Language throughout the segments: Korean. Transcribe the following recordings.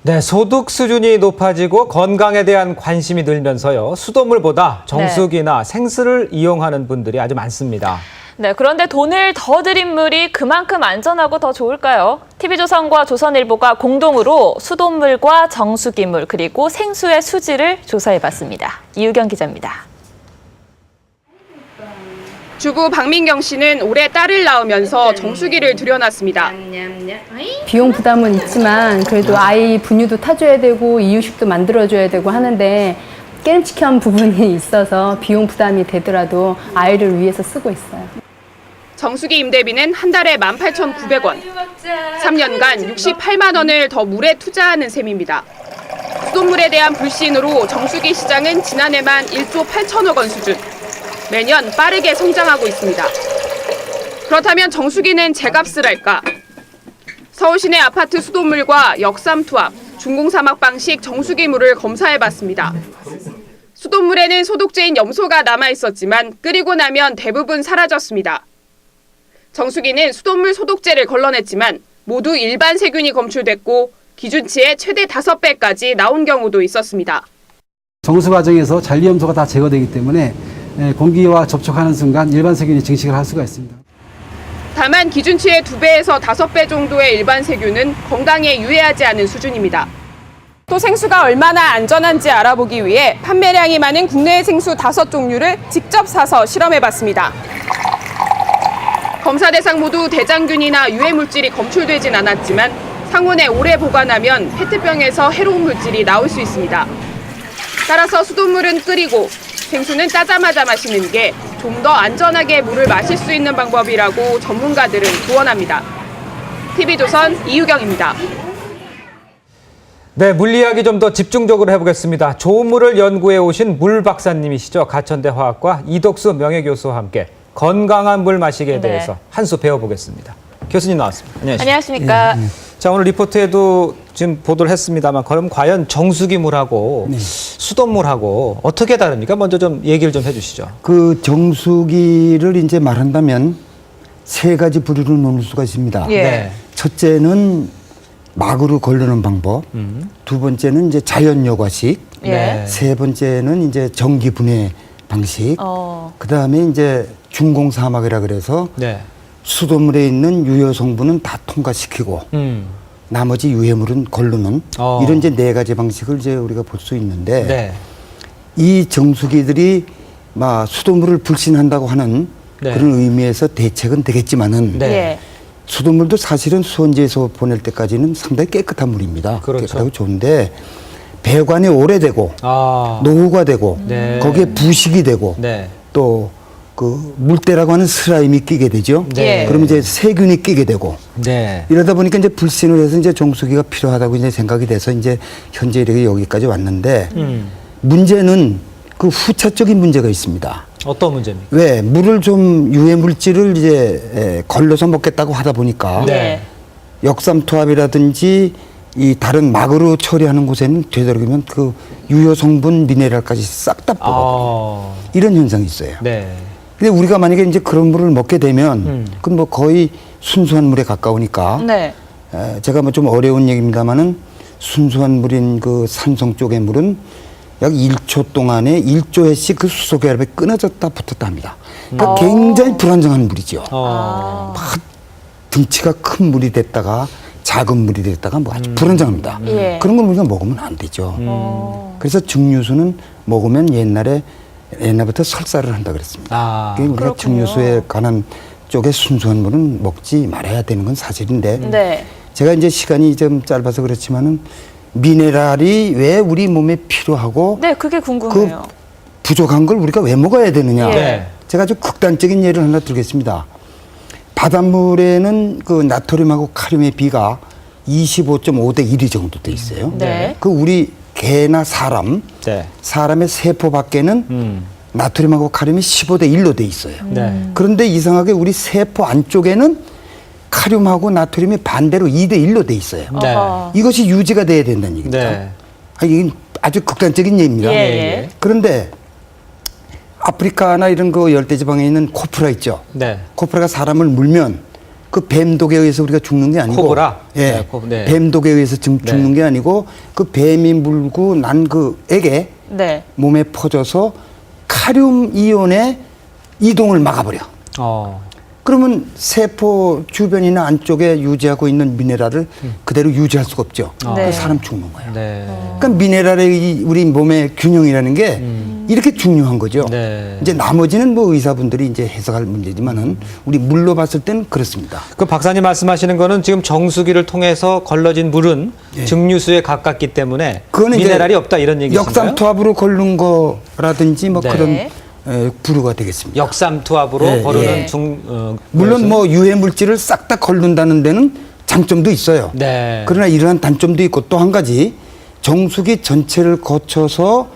네, 소득 수준이 높아지고 건강에 대한 관심이 늘면서요. 수돗물보다 정수기나 생수를 이용하는 분들이 아주 많습니다. 네, 그런데 돈을 더 들인 물이 그만큼 안전하고 더 좋을까요? TV조선과 조선일보가 공동으로 수돗물과 정수기물 그리고 생수의 수질을 조사해봤습니다. 이유경 기자입니다. 주부 박민경 씨는 올해 딸을 낳으면서 정수기를 들여놨습니다. 비용 부담은 있지만 그래도 아이 분유도 타줘야 되고 이유식도 만들어줘야 되고 하는데 깨름칙한 부분이 있어서 비용 부담이 되더라도 아이를 위해서 쓰고 있어요. 정수기 임대비는 한 달에 18,900원. 3년간 68만 원을 더 물에 투자하는 셈입니다. 수돗물에 대한 불신으로 정수기 시장은 지난해만 1조 8천억 원 수준. 매년 빠르게 성장하고 있습니다. 그렇다면 정수기는 제값을 할까? 서울시내 아파트 수돗물과 역삼투압, 중공사막 방식 정수기물을 검사해봤습니다. 수돗물에는 소독제인 염소가 남아있었지만 끓이고 나면 대부분 사라졌습니다. 정수기는 수돗물 소독제를 걸러냈지만 모두 일반 세균이 검출됐고 기준치의 최대 5배까지 나온 경우도 있었습니다. 정수 과정에서 잔류염소가 다 제거되기 때문에 공기와 접촉하는 순간 일반 세균이 증식을 할 수가 있습니다. 다만 기준치의 2배에서 5배 정도의 일반 세균은 건강에 유해하지 않은 수준입니다. 또 생수가 얼마나 안전한지 알아보기 위해 판매량이 많은 국내 생수 5종류를 직접 사서 실험해봤습니다. 검사 대상 모두 대장균이나 유해 물질이 검출되진 않았지만 상온에 오래 보관하면 페트병에서 해로운 물질이 나올 수 있습니다. 따라서 수돗물은 끓이고 생수는 짜자마자 마시는 게 좀 더 안전하게 물을 마실 수 있는 방법이라고 전문가들은 조언합니다. TV조선 이유경입니다. 네, 물 이야기 좀 더 집중적으로 해보겠습니다. 좋은 물을 연구해 오신 물 박사님이시죠. 가천대 화학과 이덕수 명예교수와 함께 건강한 물 마시기에 대해서 한 수 배워보겠습니다. 교수님 나왔습니다. 안녕하십니까. 자, 오늘 리포트에도 지금 보도를 했습니다만 그럼 과연 정수기 물하고 수돗물하고 어떻게 다릅니까? 먼저 좀 얘기를 좀 해주시죠. 그 정수기를 이제 말한다면 세 가지 부류로 나눌 수가 있습니다. 예. 첫째는 막으로 걸르는 방법, 두 번째는 이제 자연 여과식, 예. 세 번째는 이제 전기 분해 방식, 그 다음에 이제 중공사막이라 그래서 수돗물에 있는 유효 성분은 다 통과시키고 나머지 유해물은 걸르는 이런 이제 네 가지 방식을 이제 우리가 볼 수 있는데 이 정수기들이 막 수돗물을 불신한다고 하는 그런 의미에서 대책은 되겠지만은 수돗물도 사실은 수원지에서 보낼 때까지는 상당히 깨끗한 물입니다. 깨끗하고 좋은데 배관이 오래되고 노후가 되고 거기에 부식이 되고 또 그 물때라고 하는 슬라임이 끼게 되죠. 그러면 이제 세균이 끼게 되고 이러다 보니까 이제 불신을 해서 이제 정수기가 필요하다고 이제 생각이 돼서 이제 현재 이렇게 여기까지 왔는데 문제는 그 후차적인 문제가 있습니다. 어떤 문제입니까? 왜 물을 좀 유해 물질을 이제 걸러서 먹겠다고 하다 보니까 역삼투압이라든지 이 다른 막으로 처리하는 곳에는 되도록이면 그 유효 성분 미네랄까지 싹 다 뽑아버려요. 이런 현상이 있어요. 근데 우리가 만약에 이제 그런 물을 먹게 되면 그건 뭐 거의 순수한 물에 가까우니까 제가 뭐 좀 어려운 얘기입니다만은 순수한 물인 그 산성 쪽의 물은 약 1초 동안에 1조 회씩 그 수소결합에 끊어졌다 붙었다 합니다. 그러니까 굉장히 불안정한 물이죠. 막 등치가 큰 물이 됐다가 작은 물이 됐다가 뭐 아주 불안정합니다. 그런 걸 우리가 먹으면 안 되죠. 그래서 증류수는 먹으면 옛날부터 설사를 한다 그랬습니다. 우리가 증류수에 관한 쪽에 순수한 물은 먹지 말아야 되는 건 사실인데 제가 이제 시간이 좀 짧아서 그렇지만은 미네랄이 왜 우리 몸에 필요하고 그게 궁금해요. 그 부족한 걸 우리가 왜 먹어야 되느냐. 제가 아주 극단적인 예를 하나 들겠습니다. 바닷물에는 그 나트륨하고 카륨의 비가 25.5대 1이 정도 돼 있어요. 그 우리 개나 사람의 세포 밖에는 나트륨하고 카륨이 15대 1로 돼 있어요. 그런데 이상하게 우리 세포 안쪽에는 카륨하고 나트륨이 반대로 2대 1로 돼 있어요. 이것이 유지가 돼야 된다는 얘기입니다. 이게 아주 극단적인 예입니다. 그런데 아프리카나 이런 그 열대지방에 있는 코프라 있죠. 코프라가 사람을 물면 그 뱀독에 의해서 우리가 죽는 게 아니고 코브라? 예, 네. 뱀독에 의해서 죽는 게 아니고 그 뱀이 물고 난 그 액에 네. 몸에 퍼져서 카륨 이온의 이동을 막아버려. 그러면 세포 주변이나 안쪽에 유지하고 있는 미네랄을 그대로 유지할 수가 없죠. 네. 그래서 사람 죽는 거예요. 네. 그러니까 미네랄의 우리 몸의 균형이라는 게 이렇게 중요한 거죠. 네. 이제 나머지는 뭐 의사분들이 이제 해석할 문제지만은 우리 물로 봤을 때는 그렇습니다. 그 박사님 말씀하시는 거는 지금 정수기를 통해서 걸러진 물은 예. 증류수에 가깝기 때문에 그거는 이제 미네랄이 없다 이런 얘기인가요? 역삼투압으로 걸른 거라든지 뭐 네. 그런 부류가 되겠습니다. 역삼투압으로 예, 거르는 예. 물론 뭐 유해 물질을 싹 다 걸른다는 데는 장점도 있어요. 네. 그러나 이러한 단점도 있고 또 한 가지 정수기 전체를 거쳐서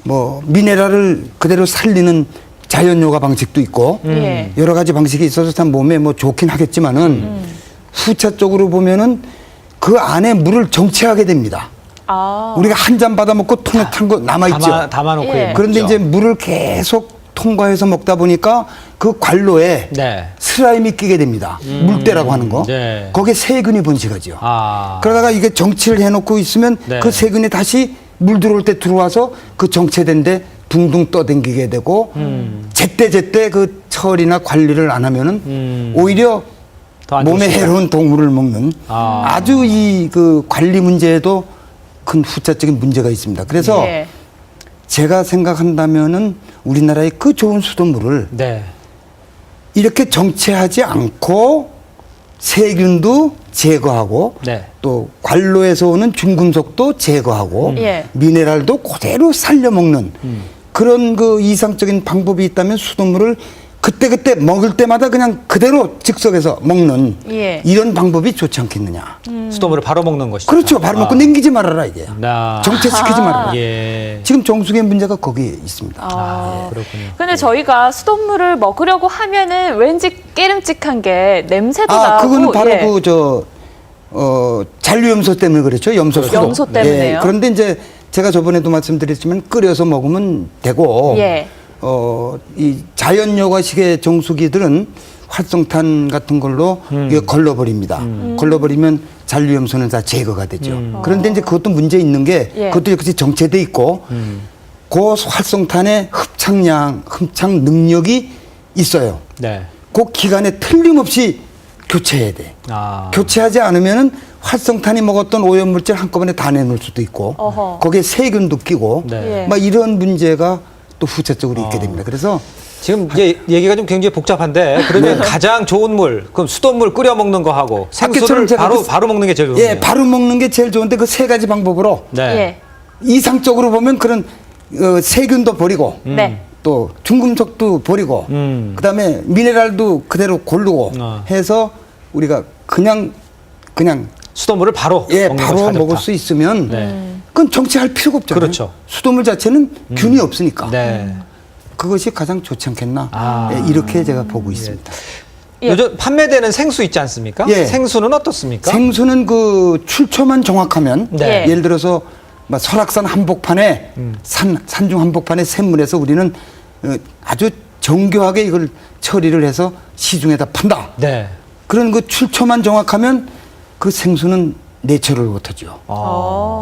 뭐 미네랄을 그대로 살리는 자연 요가 방식도 있고 예. 여러 가지 방식이 있어서 참 몸에 뭐 좋긴 하겠지만은 후차적으로 보면은 그 안에 물을 정체하게 됩니다. 우리가 한 잔 받아 먹고 통에 탄 거 남아 있죠. 담아놓고 예. 그런데 이제 물을 계속 통과해서 먹다 보니까 그 관로에 네. 슬라임이 끼게 됩니다. 물때라고 하는 거. 네. 거기에 세균이 번식하죠. 아. 그러다가 이게 정치를 해놓고 있으면 네. 그 세균이 다시 물 들어올 때 들어와서 그 정체된 데 둥둥 떠댕기게 되고 제때 그 처리나 관리를 안 하면은 오히려 더안 몸에 좋습니다. 해로운 동물을 먹는 아주 이 그 관리 문제에도 큰 후차적인 문제가 있습니다. 그래서 예. 제가 생각한다면은 우리나라의 그 좋은 수돗물을 네. 이렇게 정체하지 않고 세균도 제거하고 네. 또 관로에서 오는 중금속도 제거하고 예. 미네랄도 그대로 살려 먹는 그런 그 이상적인 방법이 있다면 수돗물을 그때그때 먹을 때마다 그냥 그대로 즉석에서 먹는 예. 이런 방법이 좋지 않겠느냐. 수돗물을 바로 먹는 것이죠. 그렇죠. 바로 먹고 남기지 말아라 이게. 나. 정체시키지 말아라. 예. 지금 정수기의 문제가 거기에 있습니다. 그렇군요. 근데 저희가 수돗물을 먹으려고 하면은 왠지 깨름직한 게 냄새도 나고. 그거는 바로 예. 잔류염소 때문에 그렇죠. 염소 수도. 염소 때문에요? 그런데 이제 제가 저번에도 말씀드렸지만 끓여서 먹으면 되고 예. 이 자연 여과식의 정수기들은 활성탄 같은 걸로 이거 걸러버립니다. 걸러버리면 잔류염소는 다 제거가 되죠. 그런데 이제 그것도 문제 있는 게 예. 그것도 역시 정체돼 있고 그 활성탄의 흡착 능력이 있어요. 네. 그 기간에 틀림없이 교체해야 돼. 교체하지 않으면은 활성탄이 먹었던 오염물질 한꺼번에 다 내놓을 수도 있고 어허. 거기에 세균도 끼고 네. 예. 막 이런 문제가 또 후차적으로 있게 됩니다. 그래서 지금 이제 얘기가 좀 굉장히 복잡한데 그러면 가장 좋은 물, 그럼 수돗물 끓여 먹는 거 하고 생수를 제가 바로 먹는 게 제일 좋네요. 예, 바로 먹는 게 제일 좋은데 그 세 가지 방법으로 네. 예. 이상적으로 보면 그런 세균도 버리고 네. 또 중금속도 버리고 그다음에 미네랄도 그대로 고르고 해서 우리가 그냥 수돗물을 바로 예, 먹는 바로 것이 먹을 좋다. 수 있으면 네. 그건 정체할 필요가 없잖아요. 그렇죠. 수돗물 자체는 균이 없으니까 네. 그것이 가장 좋지 않겠나. 예, 이렇게 제가 보고 있습니다. 예. 요즘 판매되는 생수 있지 않습니까? 예. 생수는 어떻습니까? 생수는 그 출처만 정확하면 네. 예를 들어서 막 설악산 한복판에 산중 한복판에 샘물에서 우리는 아주 정교하게 이걸 처리를 해서 시중에다 판다. 네. 그런 그 출처만 정확하면 그 생수는 내추럴 워터죠.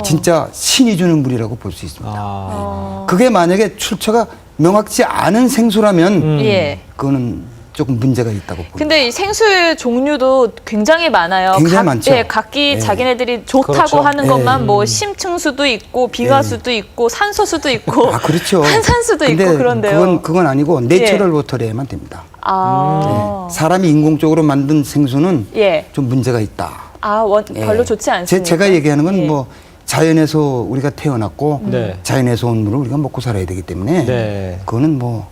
진짜 신이 주는 물이라고 볼 수 있습니다. 그게 만약에 출처가 명확치 않은 생수라면 예. 그거는 조금 문제가 있다고 봅니다. 근데 이 생수의 종류도 굉장히 많아요. 굉장히 많죠. 예, 각기 예. 자기네들이 좋다고 그렇죠. 하는 예. 것만 뭐 심층수도 있고 비화수도 있고 산소수도 있고 그렇죠. 탄산수도 근데 있고 그런데요. 그건 아니고 내추럴 워터래야만 됩니다. 사람이 인공적으로 만든 생수는 예. 좀 문제가 있다. 별로 좋지 않습니다. 제가 얘기하는 건 예. 뭐 자연에서 우리가 태어났고 네. 자연에서 온 물을 우리가 먹고 살아야 되기 때문에 네. 그거는 뭐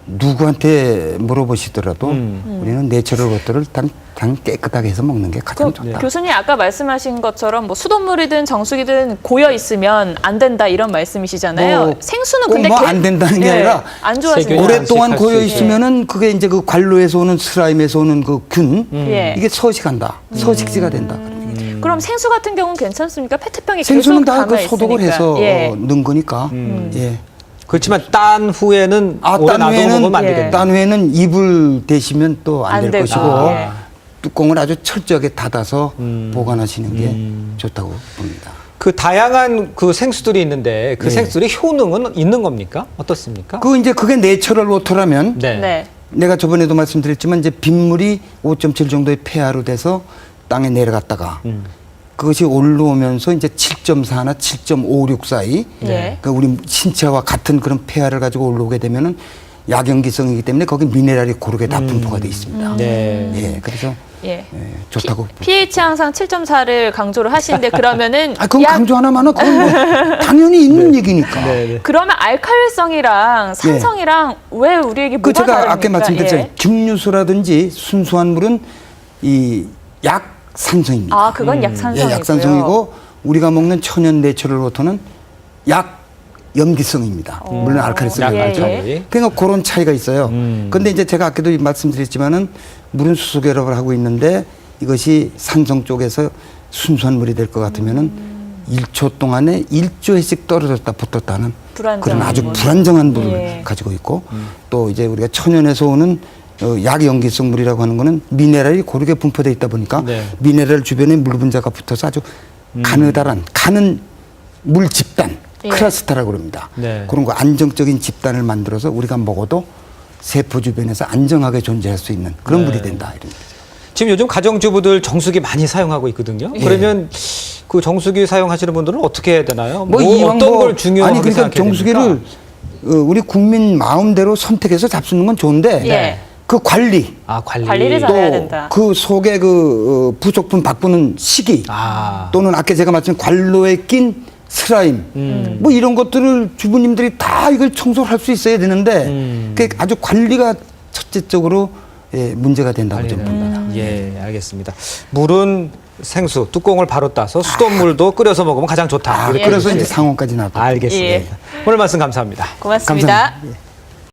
누구한테 물어보시더라도 우리는 내추럴 워터를 단 깨끗하게 해서 먹는 게 가장 좋다. 교수님 아까 말씀하신 것처럼 뭐 수돗물이든 정수기든 고여 있으면 안 된다 이런 말씀이시잖아요. 뭐 생수는 꼭 근데 뭐 안 된다는 게 아니라 안 좋아지는 세균이 오랫동안 안식할 고여 수 있으면은 그게 이제 그 관로에서 오는 슬라임에서 오는 그 균 예. 이게 서식한다. 서식지가 된다. 그럼 생수 같은 경우는 괜찮습니까? 페트병에 생수는 계속 다 그 담아 소독을 있으니까. 해서 예. 넣은 거니까. 예. 그렇지만 딴 후에는 오래 딴 놔두고 후에는 먹으면 안 되겠다. 딴 후에는 이불 대시면 또 안 안 될 되고. 것이고 예. 뚜껑을 아주 철저하게 닫아서 보관하시는 게 좋다고 봅니다. 그 다양한 그 생수들이 있는데 그 네. 생수들이 효능은 있는 겁니까? 어떻습니까? 그게 내추럴 워터라면 네. 내가 저번에도 말씀드렸지만 이제 빗물이 5.7 정도의 pH로 돼서 땅에 내려갔다가 그것이 올라오면서 이제 7.4나 7.56 사이 네. 그러니까 우리 신체와 같은 그런 pH를 가지고 올라오게 되면은 약연기성이기 때문에 거기 미네랄이 고르게 다 분포가 돼 있습니다. 네. 예, 그래서 예. 좋다고. pH 항상 7.4를 강조를 하시는데 그러면은 그건 강조 하나만은 그건 뭐 당연히 있는 얘기니까. 네. 그러면 알칼리성이랑 산성이랑 왜 우리에게 그 뭐가 제가 다릅니까? 아까 말씀드렸잖아요. 예. 증류수라든지 순수한 물은 이 약산성입니다. 아, 그건 약산성이고요. 예, 약산성이고 우리가 먹는 천연 내추럴 워터는 약염기성입니다. 물론 알칼리성이 예, 맞죠. 예. 그러니까 그런 차이가 있어요. 그런데 이제 제가 아까도 말씀드렸지만은 물은 수소 결합을 하고 있는데 이것이 산성 쪽에서 순수한 물이 될 것 같으면은 1초 동안에 1조회씩 떨어졌다 붙었다 하는 불안정한 그런 아주 물. 불안정한 물을 예. 가지고 있고 또 이제 우리가 천연에서 오는 약연기성 물이라고 하는 거는 미네랄이 고르게 분포되어 있다 보니까 네. 미네랄 주변에 물 분자가 붙어서 아주 가느다란 가는 물 집단 예. 클러스터라고 그럽니다. 네. 그런 거 안정적인 집단을 만들어서 우리가 먹어도 세포 주변에서 안정하게 존재할 수 있는 그런 물이 된다. 이런 거죠. 지금 요즘 가정주부들 정수기 많이 사용하고 있거든요. 그러면 그 정수기 사용하시는 분들은 어떻게 해야 되나요? 이왕 어떤 걸 중요하게 아니 그러니까 생각해야 정수기를 됩니까? 우리 국민 마음대로 선택해서 잡수는 건 좋은데 예. 그 관리 아, 관리를 또 잘해야 된다. 그 속에 그 부속품 바꾸는 시기 아. 또는 아까 제가 말씀드린 관로에 낀 슬라임 뭐 이런 것들을 주부님들이 다 이걸 청소를 할 수 있어야 되는데 그게 아주 관리가 첫째적으로 문제가 된다고 좀 봅니다. 예, 알겠습니다. 물은 생수, 뚜껑을 바로 따서 수돗물도 끓여서 먹으면 가장 좋다. 이렇게 그래서 해주세요. 이제 상온까지 놔둬. 알겠습니다. 예. 오늘 말씀 감사합니다. 고맙습니다. 감사합니다. 예.